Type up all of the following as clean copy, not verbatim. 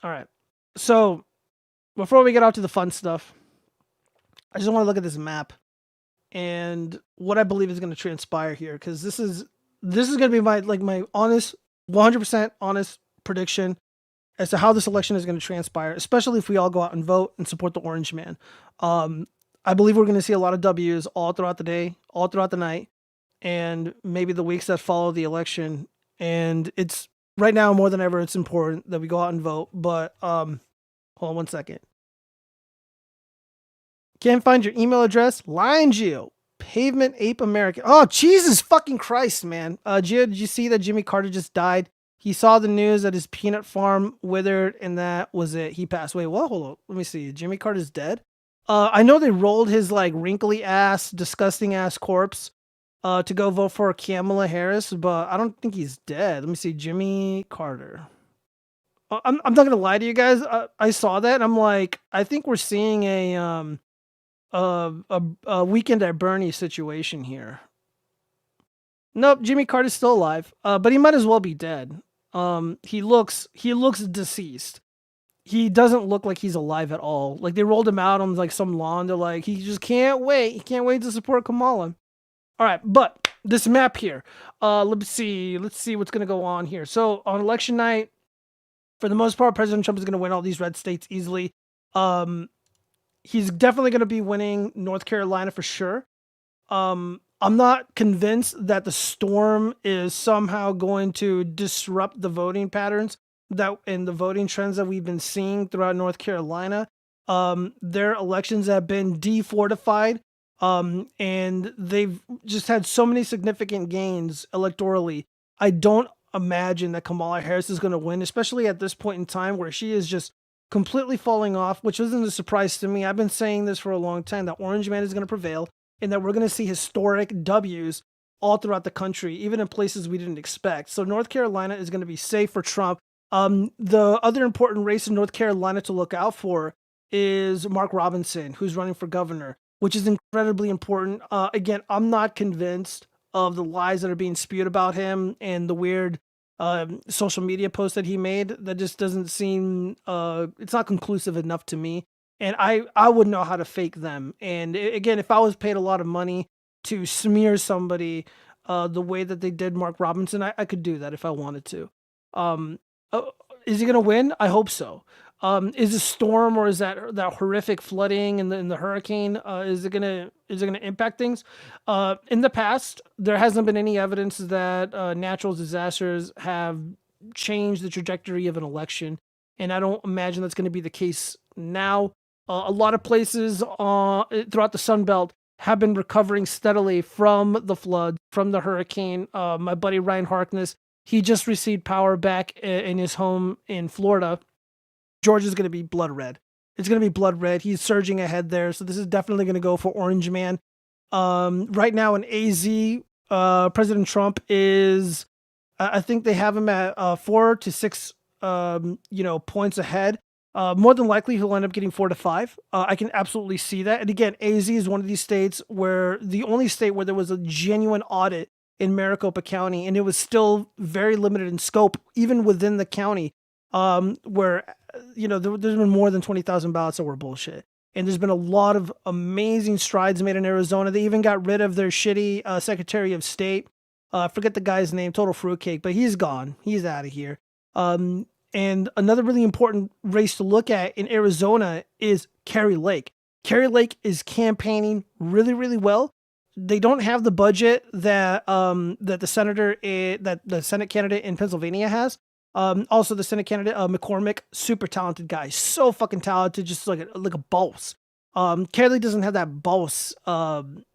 All right. So before we get out to the fun stuff, I just want to look at this map and what I believe is going to transpire here, because this is going to be my honest, 100% honest prediction as to how this election is going to transpire, especially if we all go out and vote and support the Orange Man. Um, I believe we're going to see a lot of W's all throughout the day, all throughout the night, and maybe the weeks that follow the election. And it's right now more than ever, it's important that we go out and vote. But hold on one second. Can't find your email address? LINQS, Pavement Ape American. Oh, Jesus fucking Christ, man. Gia, did you see that Jimmy Carter just died? He saw the news that his peanut farm withered, and that was it. He passed away. Well, hold on. Let me see. Jimmy Carter's dead? I know they rolled his, like, wrinkly ass, disgusting ass corpse to go vote for Kamala Harris, but I don't think he's dead. Let me see. Jimmy Carter. I'm not gonna lie to you guys. I saw that, and I'm like, I think we're seeing a Weekend at Bernie situation here. Nope, Jimmy Carter's still alive, but he might as well be dead. He looks deceased. He doesn't look like he's alive at all. Like, they rolled him out on like some lawn. They're like, he just can't wait. He can't wait to support Kamala. All right, but this map here. Let's see what's gonna go on here. So on election night, for the most part, President Trump is gonna win all these red states easily. He's definitely gonna be winning North Carolina for sure. I'm not convinced that the storm is somehow going to disrupt the voting patterns that and the voting trends that we've been seeing throughout North Carolina. Their elections have been defortified, and they've just had so many significant gains electorally. I don't imagine that Kamala Harris is going to win, especially at this point in time where she is just completely falling off, which isn't a surprise to me. I've been saying this for a long time that Orange Man is going to prevail and that we're going to see historic W's all throughout the country, even in places we didn't expect. So North Carolina is going to be safe for Trump. The other important race in North Carolina to look out for is Mark Robinson, who's running for governor, which is incredibly important. Again, I'm not convinced of the lies that are being spewed about him and the weird social media posts that he made. That just doesn't seem, it's not conclusive enough to me. And I would know how to fake them. And again, if I was paid a lot of money to smear somebody the way that they did Mark Robinson, I could do that if I wanted to. Um, is he gonna win? I hope so. Is a storm or is that horrific flooding and the hurricane? Is it gonna impact things? In the past, there hasn't been any evidence that natural disasters have changed the trajectory of an election, and I don't imagine that's going to be the case now. A lot of places throughout the Sun Belt have been recovering steadily from the flood, from the hurricane. My buddy Ryan Harkness, he just received power back in his home in Florida. Georgia's going to be blood red. It's going to be blood red. He's surging ahead there. So this is definitely going to go for Orange Man. Right now in AZ, President Trump is, I think they have him at 4 to 6, points ahead. More than likely, he'll end up getting 4 to 5. I can absolutely see that. And again, AZ is one of these states where the only state where there was a genuine audit in Maricopa County, and it was still very limited in scope, even within the county, where there's been more than 20,000 ballots that were bullshit. And there's been a lot of amazing strides made in Arizona. They even got rid of their shitty Secretary of State. I forget the guy's name, total fruitcake, but he's gone. He's out of here. And another really important race to look at in Arizona is Kari Lake. Kari Lake is campaigning really, really well. They don't have the budget that that the Senate candidate in Pennsylvania has. Also, the Senate candidate McCormick, super talented guy, so fucking talented, just like a boss. Kari doesn't have that boss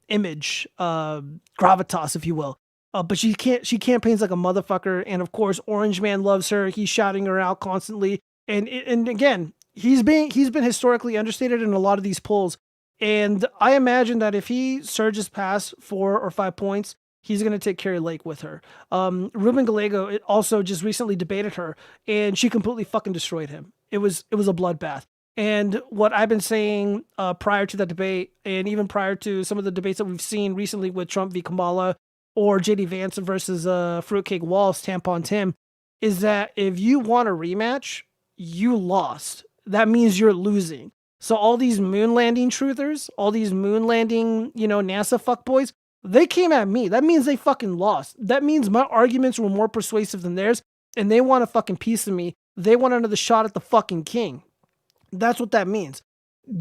image, gravitas, if you will. But she campaigns like a motherfucker, and of course, Orange Man loves her. He's shouting her out constantly, and again, he's been historically understated in a lot of these polls. And I imagine that if he surges past 4 or 5 points, he's going to take Kari Lake with her. Ruben Gallego also just recently debated her, and she completely fucking destroyed him. It was a bloodbath. And what I've been saying prior to that debate, and even prior to some of the debates that we've seen recently with Trump v. Kamala, or JD Vance versus Fruitcake Walls, Tampon Tim, is that if you want a rematch, you lost. That means you're losing. So all these moon landing truthers, all these moon landing, NASA fuckboys, they came at me. That means they fucking lost. That means my arguments were more persuasive than theirs, and they want a fucking piece of me. They want another shot at the fucking king. That's what that means.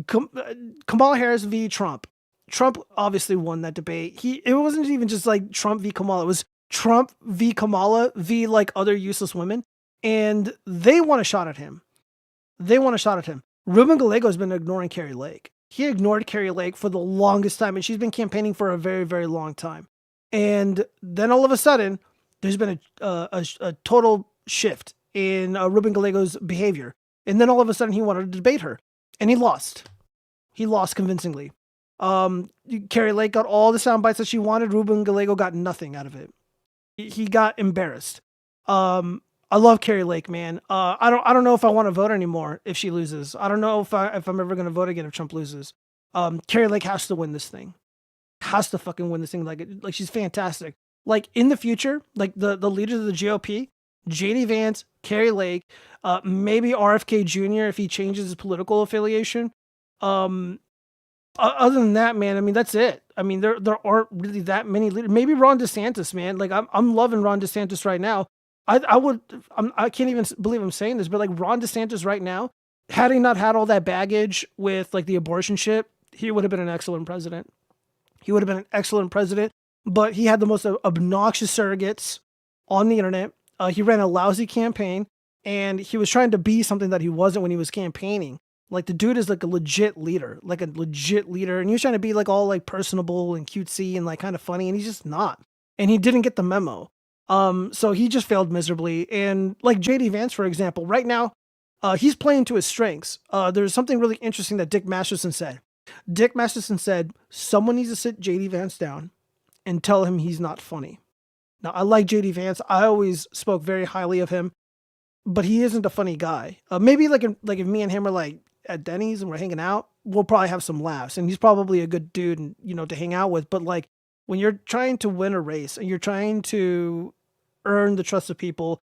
Kamala Harris v. Trump. Trump obviously won that debate. It wasn't even just like Trump v. Kamala. It was Trump v. Kamala v. like other useless women. And they want a shot at him. Ruben Gallego has been ignoring Carrie Lake. He ignored Carrie Lake for the longest time, and she's been campaigning for a very, very long time. And then all of a sudden, there's been a total shift in Ruben Gallego's behavior. And then all of a sudden, he wanted to debate her, and he lost. He lost convincingly. Carrie Lake got all the sound bites that she wanted. Ruben Gallego got nothing out of it. He got embarrassed. I love Carrie Lake, man. I don't know if I want to vote anymore if she loses. I don't know if I'm ever going to vote again if Trump loses. Carrie Lake has to win this thing. Has to fucking win this thing. Like she's fantastic. Like in the future, like the leaders of the GOP, JD Vance, Carrie Lake, maybe RFK Jr. if he changes his political affiliation. Other than that, man, I mean, that's it. I mean, there aren't really that many leaders. Maybe Ron DeSantis, man. Like I'm loving Ron DeSantis right now. I can't even believe I'm saying this, but like Ron DeSantis right now, had he not had all that baggage with like the abortion shit, he would have been an excellent president. But he had the most obnoxious surrogates on the internet. He ran a lousy campaign, and he was trying to be something that he wasn't when he was campaigning. Like the dude is like a legit leader, and he was trying to be like all like personable and cutesy and like kind of funny, and he's just not. And he didn't get the memo. So he just failed miserably. And like JD Vance, for example, right now, he's playing to his strengths. There's something really interesting that Dick Masterson said. Dick Masterson said, someone needs to sit JD Vance down and tell him he's not funny. Now, I like JD Vance. I always spoke very highly of him, but he isn't a funny guy. Maybe like if me and him are like at Denny's and we're hanging out, we'll probably have some laughs. And he's probably a good dude, and to hang out with. But like when you're trying to win a race and you're trying to earn the trust of people,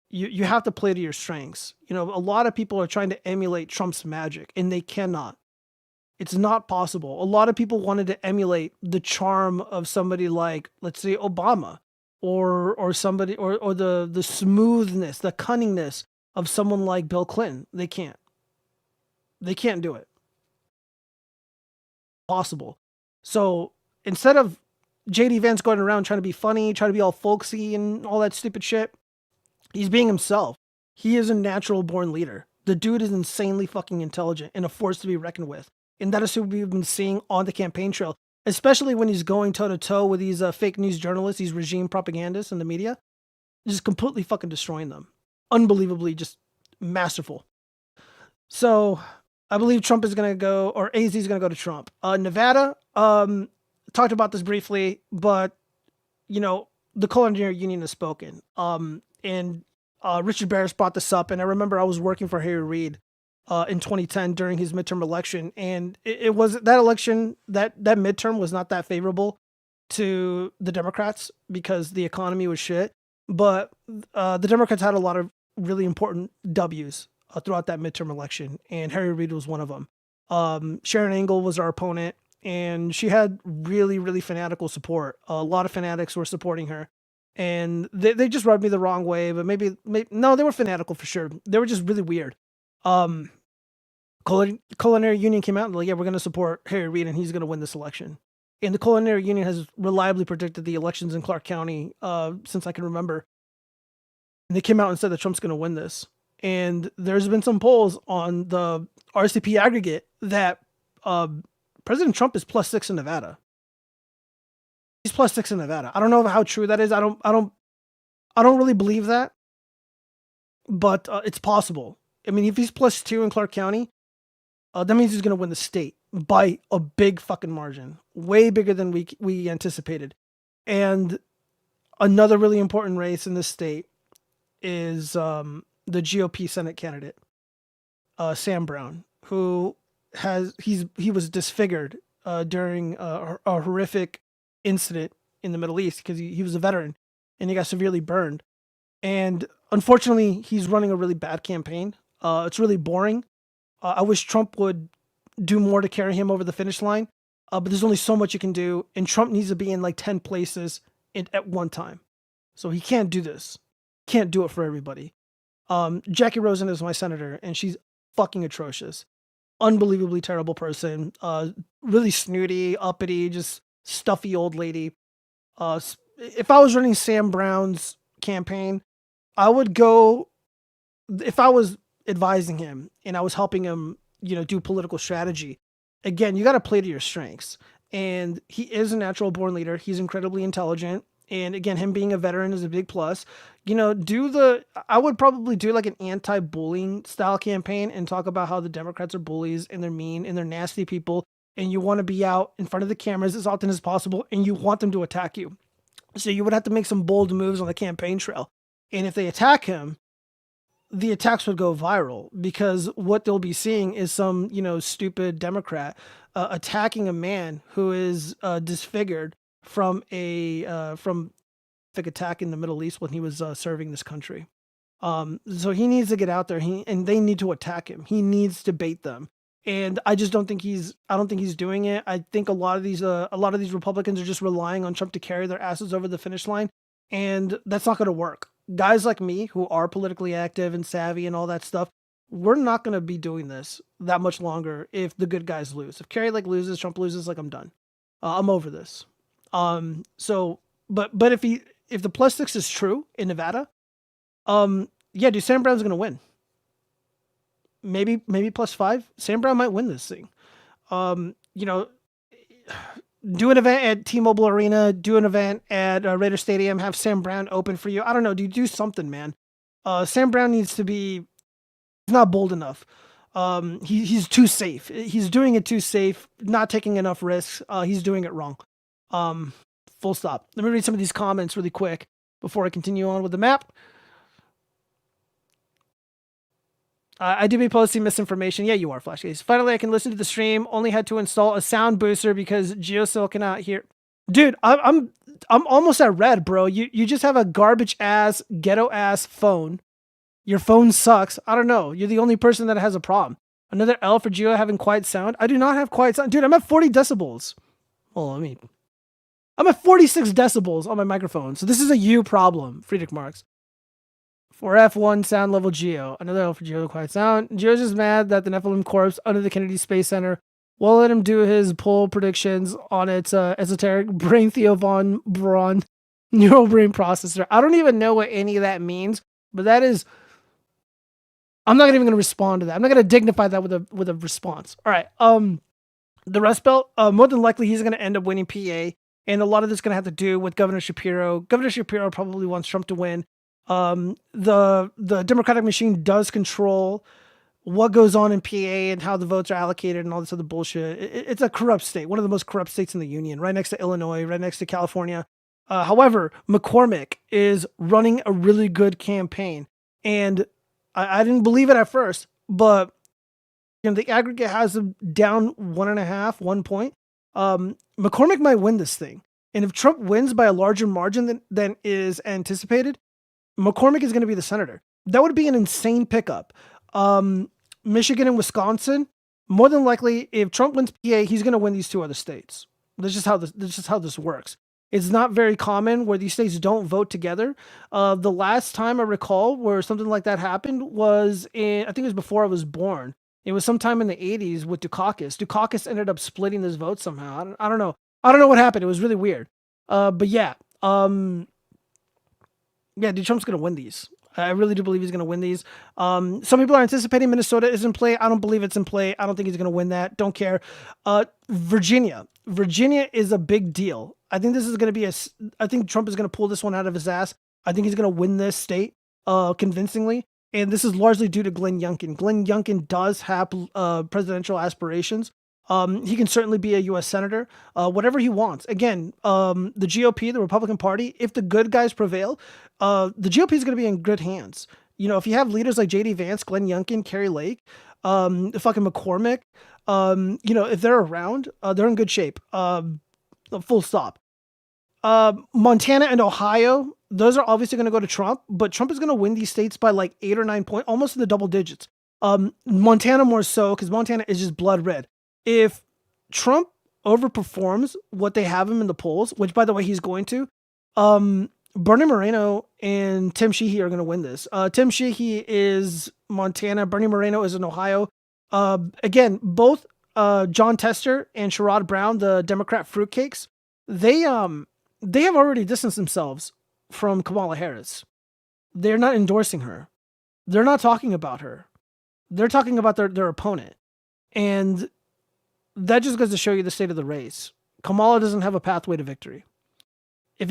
you have to play to your strengths. A lot of people are trying to emulate Trump's magic, and they cannot. It's not possible. A lot of people wanted to emulate the charm of somebody like, let's say, Obama, or somebody, or the smoothness, the cunningness of someone like Bill Clinton. They can't. They can't do it. Possible. So instead of JD Vance going around trying to be funny, trying to be all folksy and all that stupid shit, he's being himself. He is a natural born leader. The dude is insanely fucking intelligent and a force to be reckoned with. And that is what we've been seeing on the campaign trail, especially when he's going toe to toe with these fake news journalists, these regime propagandists in the media, just completely fucking destroying them. Unbelievably just masterful. So I believe Trump is going to go, or AZ is going to go to Trump. Nevada, talked about this briefly, but the culinary union has spoken. And Richard Barris brought this up, and I remember I was working for Harry Reid in 2010 during his midterm election, and it was that election, that midterm was not that favorable to the Democrats because the economy was shit. But the Democrats had a lot of really important W's throughout that midterm election, and Harry Reid was one of them. Sharon Engel was our opponent, and she had really, really fanatical support. A lot of fanatics were supporting her, and they just rubbed me the wrong way. But maybe no, they were fanatical for sure. They were just really weird. Culinary Union came out and like, yeah, we're going to support Harry Reid, and he's going to win this election. And the Culinary Union has reliably predicted the elections in Clark County since I can remember. And they came out and said that Trump's going to win this. And there's been some polls on the RCP aggregate that President Trump is +6 in Nevada. He's +6 in Nevada. I don't know how true that is. I don't really believe that, but it's possible. I mean, if he's +2 in Clark County, that means he's going to win the state by a big fucking margin, way bigger than we anticipated. And another really important race in this state is the GOP Senate candidate, Sam Brown, who he was disfigured during a horrific incident in the Middle East because he was a veteran and he got severely burned. And unfortunately, he's running a really bad campaign. It's really boring. I wish Trump would do more to carry him over the finish line. But there's only so much you can do, and Trump needs to be in like 10 places at one time. So he can't do this. Can't do it for everybody. Jackie Rosen is my senator, and she's fucking atrocious. Unbelievably terrible person. Really snooty, uppity, just stuffy old lady. If I was running Sam Brown's campaign, I would go, if I was advising him and I was helping him, do political strategy, again, you got to play to your strengths. And he is a natural born leader. He's incredibly intelligent. And again, him being a veteran is a big plus. I would probably do like an anti-bullying style campaign and talk about how the Democrats are bullies and they're mean and they're nasty people. And you want to be out in front of the cameras as often as possible and you want them to attack you. So you would have to make some bold moves on the campaign trail. And if they attack him, the attacks would go viral because what they'll be seeing is some, stupid Democrat attacking a man who is disfigured from a attack in the Middle East when he was serving this country. So he needs to get out there and they need to attack him. He needs to bait them. And I just don't think he's doing it. I think a lot of these Republicans are just relying on Trump to carry their asses over the finish line. And that's not going to work. Guys like me who are politically active and savvy and all that stuff, we're not going to be doing this that much longer if the good guys lose. If Kerry loses, Trump loses, I'm done. I'm over this. But if the plus 6 is true in Nevada, dude, Sam Brown's going to win. Maybe plus 5. Sam Brown might win this thing. Do an event at T-Mobile Arena, do an event at Raider Stadium, have Sam Brown open for you. I don't know, dude, do something, man. Sam Brown needs to be, he's not bold enough. He's too safe. He's doing it too safe, not taking enough risks. He's doing it wrong. Full stop. Let me read some of these comments really quick before I continue on with the map. I do be posting misinformation. Yeah, you are, Flashcase. Finally, I can listen to the stream. Only had to install a sound booster because GeoSilicon out here. Dude, I'm almost at red, bro. You just have a garbage ass, ghetto ass phone. Your phone sucks. I don't know. You're the only person that has a problem. Another L for Geo having quiet sound. I do not have quiet sound. Dude, I'm at 40 decibels. Well, I'm at 46 decibels on my microphone. So this is a you problem, Friedrich Marx. For F1 sound level Geo. Another L for Geo quiet sound. Geo's just mad that the Nephilim corpse under the Kennedy Space Center won't let him do his poll predictions on its esoteric brain Theo von Braun neural brain processor. I don't even know what any of that means, but that is, I'm not even going to respond to that. I'm not going to dignify that with a response. All right. The Rust Belt, more than likely he's going to end up winning PA, and a lot of this is going to have to do with Governor Shapiro. Governor Shapiro probably wants Trump to win. The Democratic machine does control what goes on in PA and how the votes are allocated and all this other bullshit. It's a corrupt state, one of the most corrupt states in the union, right next to Illinois, right next to California. However, McCormick is running a really good campaign, and I didn't believe it at first, but the aggregate has him down 1 point. McCormick might win this thing, and if Trump wins by a larger margin than is anticipated, McCormick is going to be the senator. That would be an insane pickup. Michigan and Wisconsin, more than likely, if Trump wins PA, he's going to win these two other states. That's just how this works. It's not very common where these states don't vote together. The last time I recall where something like that happened was I think it was before I was born. It was sometime in the 80s with Dukakis. Dukakis ended up splitting this vote somehow. I don't know. I don't know what happened. It was really weird. But yeah. Yeah, dude, Trump's going to win these. I really do believe he's going to win these. Some people are anticipating Minnesota is in play. I don't believe it's in play. I don't think he's going to win that. Don't care. Virginia. Virginia is a big deal. I think this is going to be I think Trump is going to pull this one out of his ass. I think he's going to win this state convincingly. And this is largely due to Glenn Youngkin. Glenn Youngkin does have presidential aspirations. He can certainly be a U.S. senator, whatever he wants. Again, the GOP, the Republican Party, if the good guys prevail, the GOP is going to be in good hands. If you have leaders like J.D. Vance, Glenn Youngkin, Kari Lake, fucking McCormick, if they're around, they're in good shape. Full stop. Montana and Ohio, those are obviously going to go to Trump, but Trump is going to win these states by like 8 or 9 points, almost in the double digits. Montana more so, because Montana is just blood red. If Trump overperforms what they have him in the polls, which by the way he's going to, Bernie Moreno and Tim Sheehy are going to win this. Tim Sheehy is Montana. Bernie Moreno is in Ohio. Again, both John Tester and Sherrod Brown, the Democrat fruitcakes, they have already distanced themselves from Kamala Harris. They're not endorsing her. They're not talking about her. They're talking about their opponent. And that just goes to show you the state of the race. Kamala doesn't have a pathway to victory. If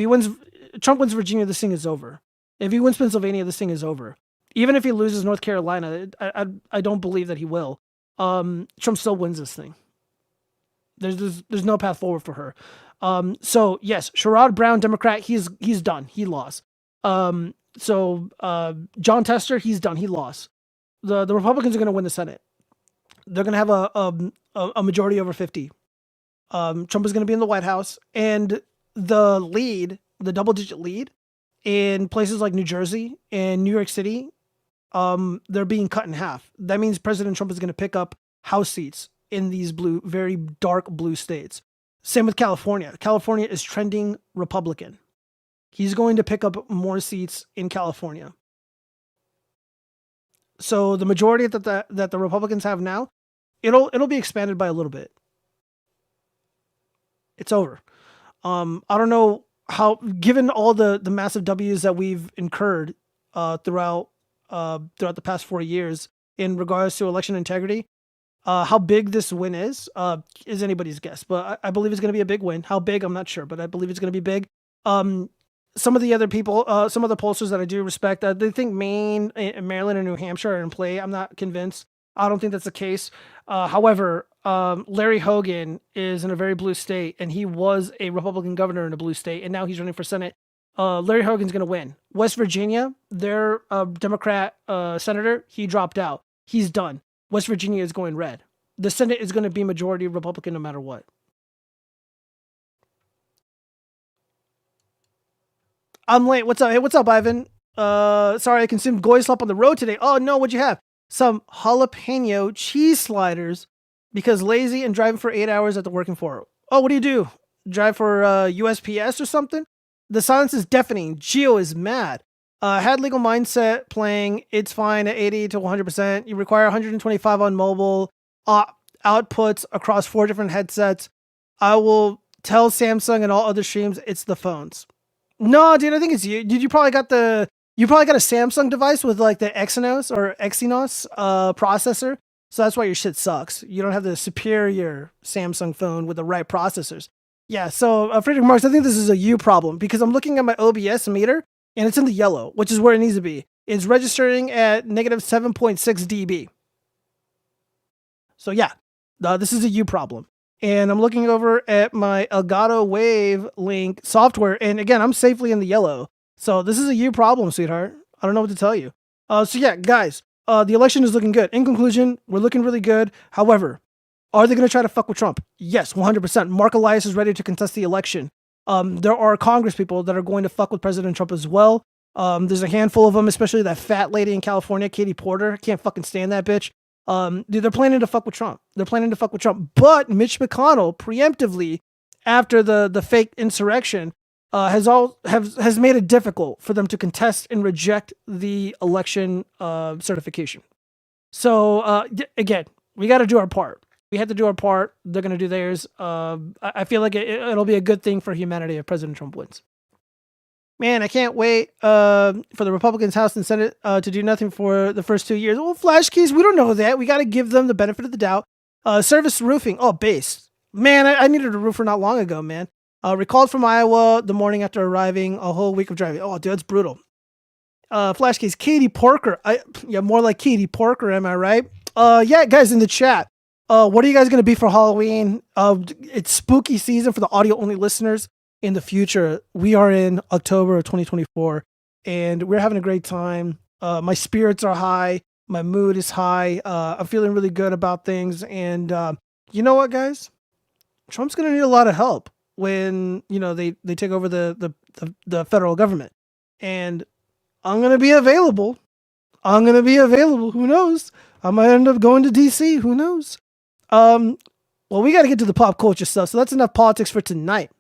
Trump wins Virginia, this thing is over. If he wins Pennsylvania, this thing is over. Even if he loses North Carolina, I don't believe that he will. Trump still wins this thing. There's no path forward for her. So yes, Sherrod Brown, Democrat, he's done. He lost. John Tester, he's done. He lost. The Republicans are going to win the Senate. They're going to have a majority over 50. Trump is going to be in the White House, and the double-digit lead in places like New Jersey and New York City, they're being cut in half. That means President Trump is going to pick up House seats in these very dark blue states. Same with California. California is trending Republican. He's going to pick up more seats in California. So the majority that the Republicans have now, it'll be expanded by a little bit. It's over. I don't know how, given all the massive W's that we've incurred throughout the past 4 years in regards to election integrity, how big this win is anybody's guess. But I believe it's going to be a big win. How big, I'm not sure, but I believe it's going to be big. Some of the other people, some of the pollsters that I do respect, they think Maine, Maryland, and New Hampshire are in play. I'm not convinced. I don't think that's the case. However, Larry Hogan is in a very blue state, and he was a Republican governor in a blue state, and now he's running for Senate. Larry Hogan's going to win. West Virginia, their Democrat senator, he dropped out. He's done. West Virginia is going red. The Senate is going to be majority Republican no matter what. I'm late. What's up? Hey, what's up, Ivan? Sorry, I consumed goy slop on the road today. Oh no, what'd you have? Some jalapeno cheese sliders because lazy and driving for 8 hours at the working for. Oh, what do? Drive for USPS or something? The silence is deafening. Geo is mad. Had legal mindset playing. It's fine at 80 to 100%. You require 125 on mobile. Outputs across 4 different headsets. I will tell Samsung and all other streams it's the phones. No, dude, I think it's you. Dude, you probably got a Samsung device with like the Exynos processor. So that's why your shit sucks. You don't have the superior Samsung phone with the right processors. Yeah, so Friedrich Marx, I think this is a you problem because I'm looking at my OBS meter and it's in the yellow, which is where it needs to be. It's registering at negative 7.6 dB. So yeah, this is a you problem. And I'm looking over at my Elgato Wave Link software, and again, I'm safely in the yellow. So this is a you problem, sweetheart. I don't know what to tell you. So yeah, guys, the election is looking good. In conclusion, we're looking really good. However, are they going to try to fuck with Trump? Yes, 100%. Mark Elias is ready to contest the election. There are Congress people that are going to fuck with President Trump as well. There's a handful of them, especially that fat lady in California, Katie Porter. Can't fucking stand that bitch. Dude, they're planning to fuck with Trump. But Mitch McConnell preemptively, after the fake insurrection, has made it difficult for them to contest and reject the election certification. So again, we got to do our part. We had to do our part. They're going to do theirs. I feel like it'll be a good thing for humanity if President Trump wins. Man, I can't wait for the Republicans, House, and Senate to do nothing for the first 2 years. Well, flash keys, we don't know that. We got to give them the benefit of the doubt. Service roofing. Oh, base. Man, I needed a roofer not long ago, man. Recalled from Iowa the morning after arriving, a whole week of driving. Oh, dude, that's brutal. Flash keys, Katie Porker. More like Katie Porker, am I right? Yeah, guys, in the chat. What are you guys going to be for Halloween? It's spooky season for the audio-only listeners. In the future, we are in October of 2024, and we're having a great time. My spirits are high. My mood is high. I'm feeling really good about things. And you know what, guys? Trump's going to need a lot of help when, they take over the federal government. And I'm going to be available. I'm gonna be available. Who knows? I might end up going to DC. Who knows? Well, we got to get to the pop culture stuff. So that's enough politics for tonight.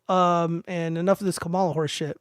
And enough of this Kamala horse shit.